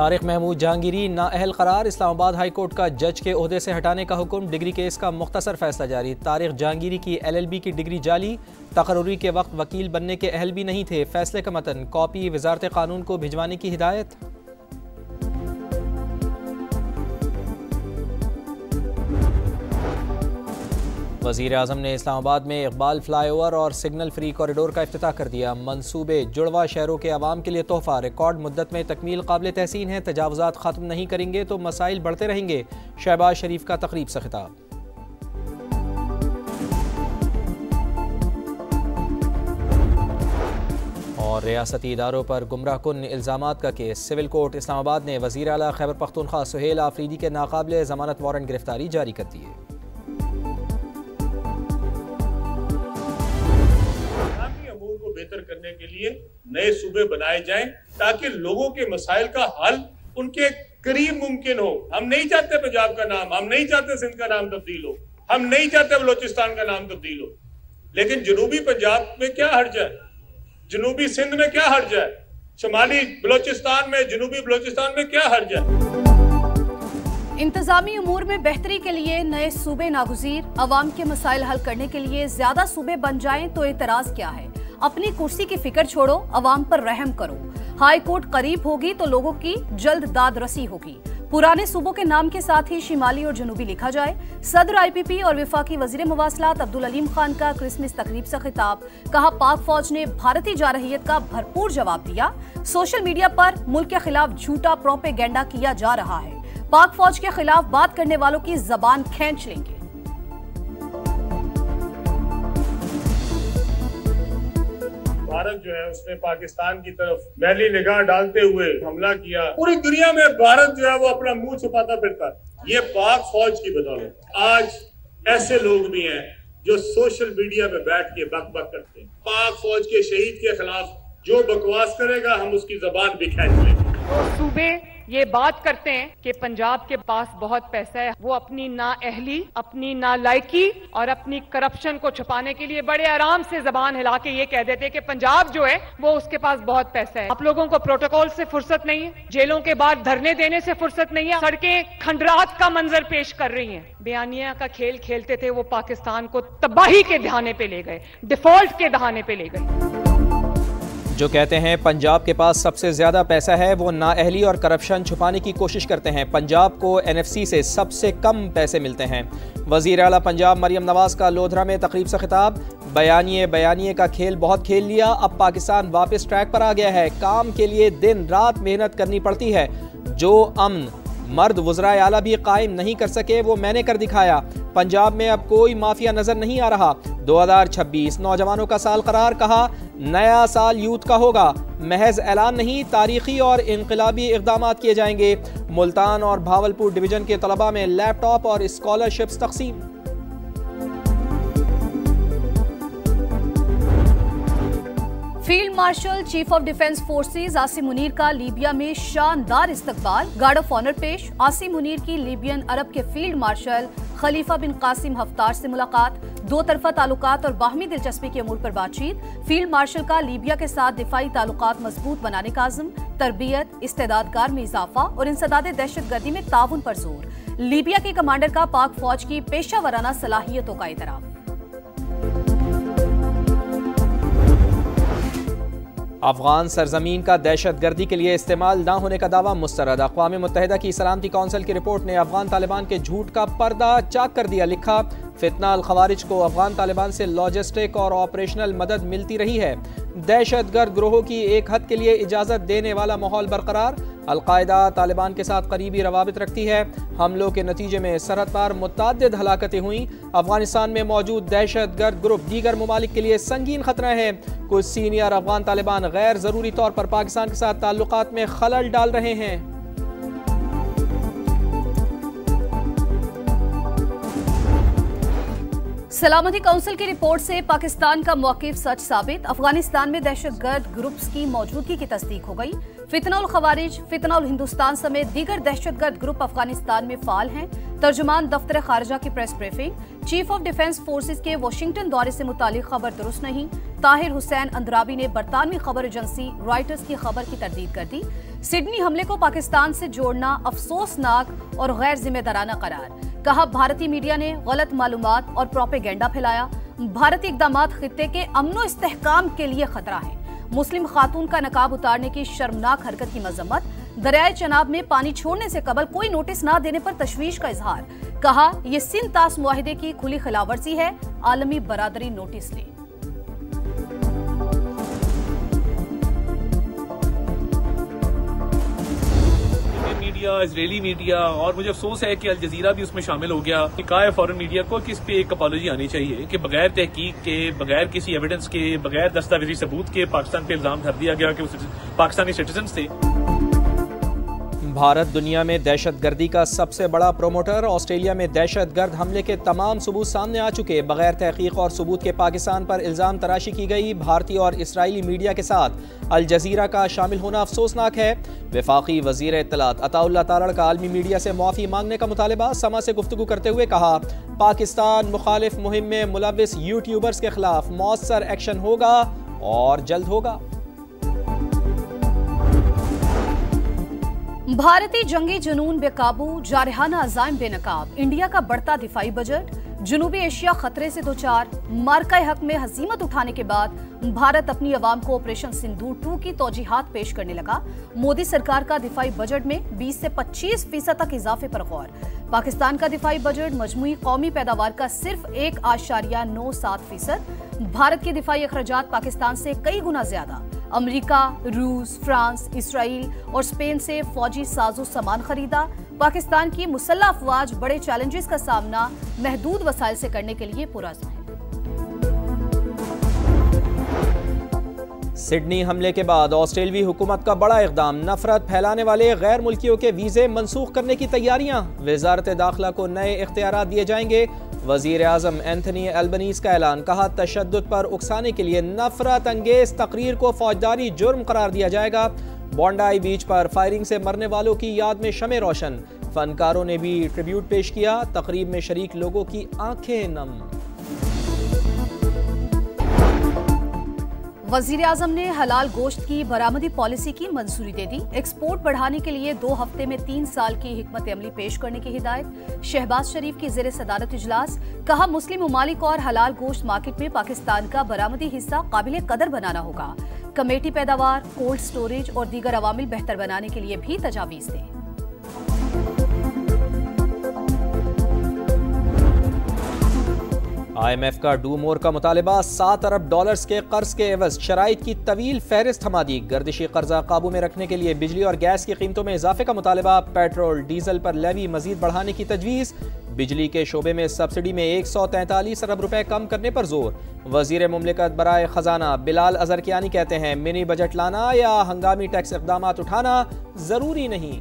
तारिक महमूद जहांगीरी नाअहल करार। Islamabad high court का जज के ओहदे से हटाने का हुक्म। डिग्री केस का मुख्तसर फैसला जारी। तारिक जहांगीरी की LLB की डिग्री जाली। तकर्रुरी के वक्त वकील बनने के अहल भी नहीं थे। फैसले का मतन कॉपी वजारत कानून को भिजवाने की हिदायत। वज़ीर आज़म ने इस्लामाबाद में इकबाल फ्लाईओवर और सिग्नल फ्री कॉरिडोर का इफ्तिताह कर दिया। मंसूबे जुड़वा शहरों के अवाम के लिए तोहफा। रिकॉर्ड मुद्दत में तकमील काबिल तहसीन है। तजावुज़ात ख़त्म नहीं करेंगे तो मसाइल बढ़ते रहेंगे। शहबाज शरीफ का तकरीब से खिताब। और रियासती इदारों पर गुमराह कुन इल्ज़ामात का केस। सिविल कोर्ट इस्लामाबाद ने वज़ीर आला खैबर पख्तूनख्वा सुहेल आफरीदी के नाकाबिल ज़मानत वारंट गिरफ्तारी जारी कर दी है। बेहतर करने के लिए नए सूबे बनाए जाएं ताकि लोगों के मसाइल का हल उनके करीब मुमकिन हो। हम नहीं चाहते पंजाब का नाम, हम नहीं चाहते सिंध का नाम तब्दील हो, हम नहीं चाहते बलोचिस्तान का नाम तब्दील हो, लेकिन जनूबी पंजाब में क्या हर्ज है, जनूबी सिंध में क्या हर्ज है, शुमाली बलोचिस्तान में, जनूबी बलोचिस्तान में क्या हर्ज है। इंतजामी उमूर में बेहतरी के लिए नए सूबे नागुज़ीर। अवाम के मसाइल हल करने के लिए ज्यादा सूबे बन जाएं तो एतराज क्या है। अपनी कुर्सी की फिक्र छोड़ो, अवाम पर रहम करो। हाई कोर्ट करीब होगी तो लोगों की जल्द दाद रसी होगी। पुराने सूबों के नाम के साथ ही शिमाली और जनूबी लिखा जाए। सदर IPP और वफाकी वजीर मवासलात अब्दुल अलीम खान का क्रिसमस तकरीब से खिताब। कहा पाक फौज ने भारतीय जारहियत का भरपूर जवाब दिया। सोशल मीडिया पर मुल्क के खिलाफ झूठा प्रोपेगेंडा किया जा रहा है। पाक फौज के खिलाफ बात करने वालों की जबान खींच लेंगे। भारत जो है उसने पाकिस्तान की तरफ मैली निगाह डालते हुए हमला किया। पूरी दुनिया में भारत जो है वो अपना मुंह छुपाता फिरता है। ये पाक फौज की बदौलत आज ऐसे लोग भी हैं जो सोशल मीडिया पे बैठ के बक बक करते हैं। पाक फौज के शहीद के खिलाफ जो बकवास करेगा हम उसकी जबान भी खींच लेंगे। तो सूबे ये बात करते हैं कि पंजाब के पास बहुत पैसा है, वो अपनी नाअहली, अपनी नालायकी और अपनी करप्शन को छुपाने के लिए बड़े आराम से जबान हिला के ये कह देते हैं कि पंजाब जो है वो उसके पास बहुत पैसा है। आप लोगों को प्रोटोकॉल से फुर्सत नहीं है, जेलों के बाद धरने देने से फुर्सत नहीं है, सड़कें खंडरात का मंजर पेश कर रही हैं। बयानिया का खेल खेलते थे वो पाकिस्तान को तबाही के दहाने पे ले गए, डिफॉल्ट के दहाने पे ले गए। जो कहते हैं पंजाब के पास सबसे ज़्यादा पैसा है वो नाअहली और करप्शन छुपाने की कोशिश करते हैं। पंजाब को NFC से सबसे कम पैसे मिलते हैं। वज़ीर आला पंजाब मरियम नवाज का लोधरा में तकरीब से खिताब। बयानिए का खेल बहुत खेल लिया, अब पाकिस्तान वापस ट्रैक पर आ गया है। काम के लिए दिन रात मेहनत करनी पड़ती है। जो अमन मर्द वज़राए आला भी कायम नहीं कर सके वो मैंने कर दिखाया। पंजाब में अब कोई माफिया नजर नहीं आ रहा। 2026 नौजवानों का साल करार। कहा नया साल यूथ का होगा, महज ऐलान नहीं तारीखी और इनकलाबी इक़दाम किए जाएंगे। मुल्तान और भावलपुर डिवीजन के तलबा में लैपटॉप और स्कॉलरशिप्स तकसीम। Field marshal chief of defence forces Asim Munir का लीबिया में शानदार इस्तकबाल। गार्ड ऑफ ऑनर पेश। आसिम मुनीर की लीबियन अरब के फील्ड मार्शल खलीफा बिन कासिम हफ्तार से मुलाकात। दो तरफा ताल्लुकात और बाहमी दिलचस्पी के अमूर पर बातचीत। फील्ड मार्शल का लीबिया के साथ दिफाई ताल्लुकात मजबूत बनाने का आज़म। तरबियत, इस्तेदादगार में इजाफा और इंसदाद दहशतगर्दी में ताउन पर जोर। लीबिया के कमांडर का पाक फौज की पेशा वराना सलाहियतों का एतराफ। अफगान सरजमीन का दहशतगर्दी के लिए इस्तेमाल न होने का दावा मुस्तरद। अक़वाम मुत्तहिदा की सलामती कौंसिल की रिपोर्ट ने अफगान तालिबान के झूठ का पर्दा चाक कर दिया। लिखा फितना अल खवारिज को अफगान तालिबान से लॉजिस्टिक और ऑपरेशनल मदद मिलती रही है। दहशतगर्द ग्रोहों की एक हद के लिए इजाज़त देने वाला माहौल बरकरार। अलकायदा तालिबान के साथ करीबी रवाबित रखती है। हमलों के नतीजे में सरहद पर मुतअद्दिद हलाकतें हुई। अफगानिस्तान में मौजूद दहशतगर्द ग्रुप दीगर ममालिक के लिए संगीन खतरा है। कुछ सीनियर अफगान तालिबान गैर ज़रूरी तौर पर पाकिस्तान के साथ ताल्लुकात में खलल डाल रहे हैं। सलामती काउंसिल की रिपोर्ट से पाकिस्तान का मौक़िफ़ सच साबित। अफगानिस्तान में दहशतगर्द ग्रुप्स की मौजूदगी की तस्दीक हो गई। फितना उल खवारिज, फितना उल हिंदुस्तान समेत दीगर दहशतगर्द ग्रुप अफगानिस्तान में फाल हैं। तर्जुमान दफ्तर खारजा की press briefing. Chief of defence forces के वाशिंगटन दौरे से मुतालिक खबर दुरुस्त नहीं। ताहिर हुसैन अंद्राबी ने बरतानवी खबर एजेंसी रॉयटर्स की खबर की तरदीद कर दी। सिडनी हमले को पाकिस्तान से जोड़ना अफसोसनाक और गैर जिम्मेदाराना करार। कहा, भारतीय मीडिया ने गलत मालूमात और प्रोपेगेंडा फैलाया। भारतीय इक़दामात खित्ते के अमनो इस्तेहकाम के लिए खतरा है। मुस्लिम खातून का नकाब उतारने की शर्मनाक हरकत की मजम्मत। दरियाए चनाब में पानी छोड़ने से कबल कोई नोटिस न देने पर तशवीश का इजहार। कहा, यह सिंध तास मुआहिदे की खुली खिलाफवर्जी है, आलमी बरादरी नोटिस ले। मीडिया, इजरायली मीडिया, और मुझे अफसोस है कि अल जजीरा भी उसमें शामिल हो गया। कहा है फॉरेन मीडिया को कि इस पे एक अपॉलॉजी आनी चाहिए कि बगैर तहकीक के, बगैर किसी एविडेंस के, बगैर दस्तावेजी सबूत के पाकिस्तान पे इल्जाम धर दिया गया कि वो पाकिस्तानी सिटीजन थे। भारत दुनिया में दहशतगर्दी का सबसे बड़ा प्रोमोटर। ऑस्ट्रेलिया में दहशतगर्द हमले के तमाम सबूत सामने आ चुके। बगैर तहकीक और सबूत के पाकिस्तान पर इल्जाम तराशी की गई। भारतीय और इसराइली मीडिया के साथ अल जजीरा का शामिल होना अफसोसनाक है। वफाकी वजीर इत्तलात अताउल्लाह तारड़ का आलमी मीडिया से माफ़ी मांगने का मुतालबा। समा से गुफ्तगू करते हुए कहा, पाकिस्तान मुखालिफ मुहिम में मुलविस यूट्यूबर्स के खिलाफ मौसर एक्शन होगा और जल्द होगा। भारतीय जंगी जुनून बेकाबू, जारहाना अज़ाइम बेनकाब। इंडिया का बढ़ता दिफाई बजट। जनूबी एशिया खतरे से दो चार। मार्का हक में हजीमत उठाने के बाद भारत अपनी अवाम को ऑपरेशन सिंदूर 2 की तौजीहात पेश करने लगा। मोदी सरकार का दिफाई बजट में 20 से 25% तक इजाफे पर गौर। पाकिस्तान का दिफाई बजट मजमूई कौमी पैदावार का सिर्फ 1.97%। भारत के दिफाई अखराजात पाकिस्तान से कई गुना ज्यादा। अमेरिका, रूस, फ्रांस, इसराइल और स्पेन से फौजी साजो सामान खरीदा। पाकिस्तान की मुसल्लह अफवाज बड़े चैलेंजेस का सामना महदूद वसाइल से करने के लिए पुरअज़्म है। सिडनी हमले के बाद ऑस्ट्रेलियाई हुकूमत का बड़ा इक़दाम। नफरत फैलाने वाले गैर मुल्कियों के वीज़े मनसूख करने की तैयारियां। वज़ारत दाखिला को नए इख्तियारात दिए जाएंगे। वज़ीर आज़म एंथनी एल्बनीज़ का ऐलान। कहा, तशद्दुद पर उकसाने के लिए नफरत अंगेज तकरीर को फौजदारी जुर्म करार दिया जाएगा। बॉन्डाई बीच पर फायरिंग से मरने वालों की याद में शमे रोशन। फनकारों ने भी ट्रिब्यूट पेश किया। तकरीब में शरीक लोगों की आंखें नम। वजीर आजम ने हलाल गोश्त की बरामदी पॉलिसी की मंजूरी दे दी। एक्सपोर्ट बढ़ाने के लिए 2 हफ्ते में 3 साल की हिकमत अमली पेश करने की हिदायत। शहबाज शरीफ की ज़ेरे सदारत इजलास। कहा, मुस्लिम ममालिक और हलाल गोश्त मार्केट में पाकिस्तान का बरामदी हिस्सा काबिल कदर बनाना होगा। कमेटी पैदावार, कोल्ड स्टोरेज और दीगर अवामिल बेहतर बनाने के लिए भी तजावीज़ दें। IMF का डू मोर का मुतालबा। $7 अरब के कर्ज के एवज शराइत की तवील फहरिस्त थमा दी। गर्दिशी कर्जा काबू में रखने के लिए बिजली और गैस की कीमतों में इजाफे का मुतालबा। पेट्रोल डीजल पर लेवी मजीद बढ़ाने की तजवीज़। बिजली के शोबे में सब्सिडी में 143 अरब रुपए कम करने पर जोर। वजीर मुमलिकत बराए खजाना बिलाल अजरकियानी कहते हैं, मिनी बजट लाना या हंगामी टैक्स इक़दाम उठाना जरूरी नहीं।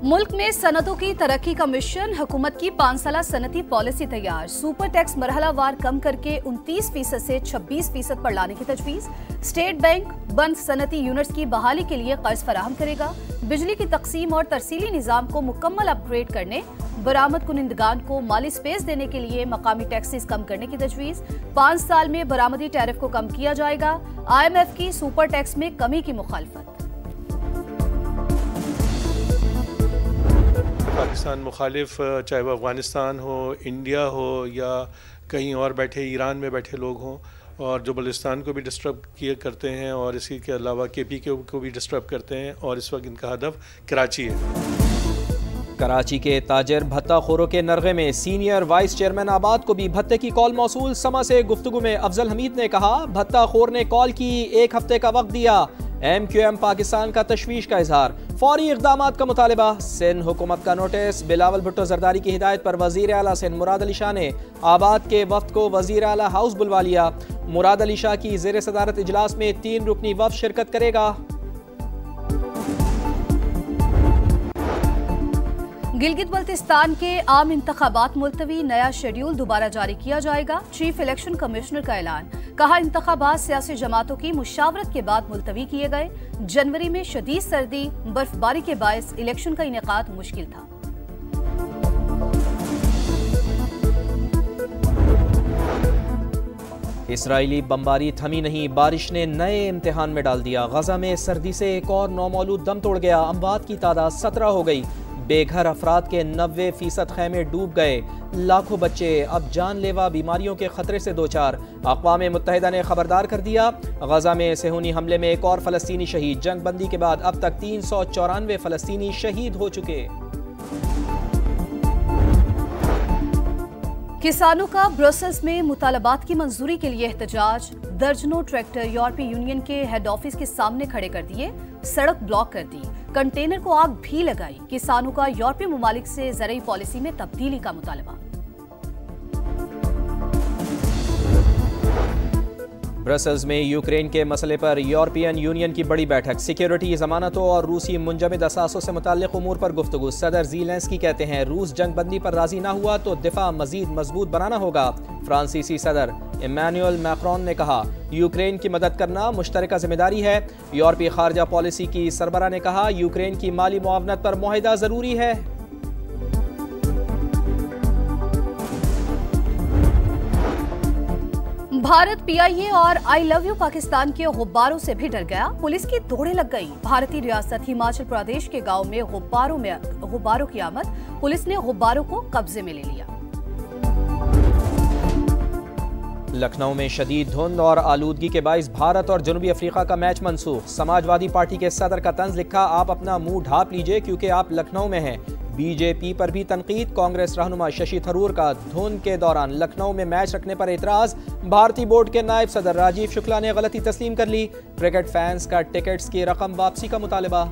मुल्क में सनतों की तरक्की का मिशन। हुकूमत की 5 साला सनती पॉलिसी तैयार। सुपर टैक्स मरहलावार कम करके 29% से 26% पर लाने की तजवीज़। स्टेट बैंक बंद सनती यूनिट्स की बहाली के लिए कर्ज फराहम करेगा। बिजली की तकसीम और तरसीली निज़ाम को मुकम्मल अपग्रेड करने, बरामद कुनिंदगान को माली स्पेस देने के लिए मकामी टैक्सेस कम करने की तजवीज़। 5 साल में बरामदी टैरिफ को कम किया जाएगा। IMF की सुपर टैक्स में कमी की मुखालफत। पाकिस्तान मुखालिफ, चाहे वो अफ़गानिस्तान हो, इंडिया हो या कहीं और बैठे ईरान में बैठे लोग हों, और जो बलूचिस्तान को भी डिस्टर्ब किए करते हैं और इसी के अलावा KPK को भी डिस्टर्ब करते हैं, और इस वक्त इनका हदफ कराची है। कराची के ताजर भत्ताखोरों के नरगे में सीनियर वाइस चेयरमैन आबाद को भी भत्ते की कॉल मौसूल। समा से गुफ्तगू में अफजल हमीद ने कहा, भत्ताखोर ने कॉल की, 1 हफ्ते का वक्त दिया। MQM पाकिस्तान का तशवीश का इजहार। फौरी इक़दामात का मुतालबा। सिंध हुकूमत का नोटिस। बिलावल भुट्टो जरदारी की हिदायत पर वज़ीर आला सिंध मुराद अली शाह ने आबाद के वफ्द को वज़ीर आला हाउस बुलवा लिया। मुराद अली शाह की ज़ेरे सदारत इजलास में 3 रुकनी वफ्द शिरकत करेगा। गिलगित बल्तिस्तान के आम इंतखाबात मुलतवी। नया शेड्यूल दोबारा जारी किया जाएगा। चीफ इलेक्शन कमिश्नर का ऐलान। कहा, इंतखाबात सियासी जमातों की मुशावरत के बाद मुलतवी किए गए। जनवरी में शदीद सर्दी, बर्फबारी के बायस इलेक्शन का इनेकाद मुश्किल था। इसराइली बमबारी थमी नहीं, बारिश ने नए इम्तिहान में डाल दिया। गजा में सर्दी से एक और नौमौलूद दम तोड़ गया। अमवात की तादाद 17 हो गई। बेघर अफराद के 90% खैमे डूब गए। लाखों बच्चे अब जानलेवा बीमारियों के खतरे से दोचार। अक़वाम मुत्तहिदा ने खबरदार कर दिया। गजा में सेहूनी हमले में एक और फलस्तीनी शहीद। जंग बंदी के बाद अब तक 394 फलस्तीनी शहीद हो चुके। किसानों का ब्रसेल्स में मुतालबात की मंजूरी के लिए एहतजाज। दर्जनों ट्रैक्टर यूरोपीय यूनियन के हेड ऑफिस के सामने खड़े कर दिए। सड़क ब्लॉक कर दी। कंटेनर को आग भी लगाई। किसानों का यूरोपीय ममालिक से ज़रई पॉलिसी में तब्दीली का मुतालबा। ब्रसेल्स में यूक्रेन के मसले पर यूरोपियन यूनियन की बड़ी बैठक। सिक्योरिटी, जमानतों और रूसी मुंजमद असासों से मुताल्लिक़ उमूर पर गुफ्तगू। सदर ज़ेलेंस्की कहते हैं रूस जंग बंदी पर राजी ना हुआ तो दिफा मजीद मजबूत बनाना होगा। फ्रांसीसी सदर इमैनुअल मैक्रोन ने कहा यूक्रेन की मदद करना मुश्तरका जिम्मेदारी है। यूरोपीय खारजा पॉलिसी की सरबराह ने कहा यूक्रेन की माली मुआवनत पर मुआहिदा ज़रूरी है। भारत पीआईए और आई लव यू पाकिस्तान के गुब्बारों से भी डर गया। पुलिस की दौड़े लग गई। भारतीय रियासत हिमाचल प्रदेश के गांव में गुब्बारों की आमद। पुलिस ने गुब्बारों को कब्जे में ले लिया। लखनऊ में शदीद धुंध और आलूदगी के बाइस भारत और जनूबी अफ्रीका का मैच मनसूख। समाजवादी पार्टी के सदर का तंज लिखा, आप अपना मुंह ढांप लीजिए क्योंकि आप लखनऊ में हैं। बीजेपी पर भी तनकीद। कांग्रेस रहनुमा शशि थरूर का धुंध के दौरान लखनऊ में मैच रखने पर एतराज। भारतीय बोर्ड के नायब सदर राजीव शुक्ला ने गलती तस्लीम कर ली। क्रिकेट फैंस का टिकट्स की रकम वापसी का मुतालबा।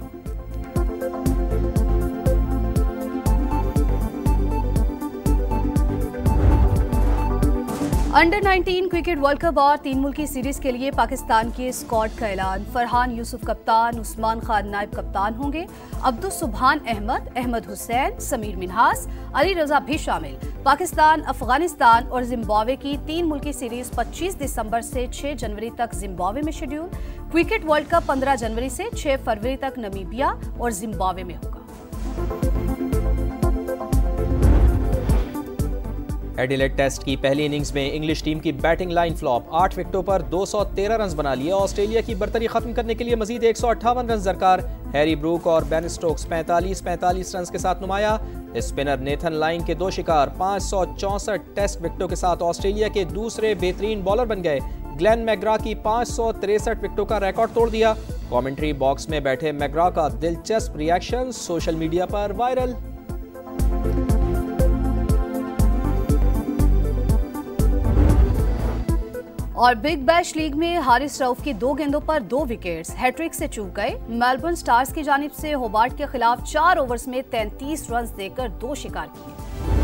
अंडर 19 क्रिकेट वर्ल्ड कप और 3 मुल्की सीरीज के लिए पाकिस्तान के स्क्वाड का ऐलान। फरहान यूसुफ कप्तान, उस्मान खान नायब कप्तान होंगे। अब्दुल सुबहान अहमद, अहमद हुसैन, समीर मिन्हास, अली रजा भी शामिल। पाकिस्तान, अफगानिस्तान और जिम्बाब्वे की 3 मुल्की सीरीज 25 दिसंबर से 6 जनवरी तक जिम्बाब्वे में शेड्यूल। क्रिकेट वर्ल्ड कप 15 जनवरी से 6 फरवरी तक नमीबिया और जिम्बाब्वे में होगा। एडिलेड टेस्ट की पहली इनिंग्स में इंग्लिश टीम की बैटिंग लाइन फ्लॉप। 8 विकेटों पर 213 रन बना लिए। ऑस्ट्रेलिया की बर्तरी खत्म करने के लिए मजीद 158 रन दरकार। हैरी ब्रूक और बेन स्टोक्स 45 रन के साथ नुमाया। स्पिनर नेथन लाइन के 2 शिकार 564 टेस्ट विकेटों के साथ ऑस्ट्रेलिया के दूसरे बेहतरीन बॉलर बन गए। ग्लेन मैग्रा की 563 विकेटों का रिकॉर्ड तोड़ दिया। कमेंट्री बॉक्स में बैठे मैग्रा का दिलचस्प रिएक्शन सोशल मीडिया पर वायरल। और बिग बैश लीग में हारिस रऊफ की 2 गेंदों पर 2 विकेट्स। हैट्रिक से चूक गए। मेलबर्न स्टार्स की जानिब से होबार्ट के खिलाफ 4 ओवर्स में 33 रन देकर 2 शिकार किए।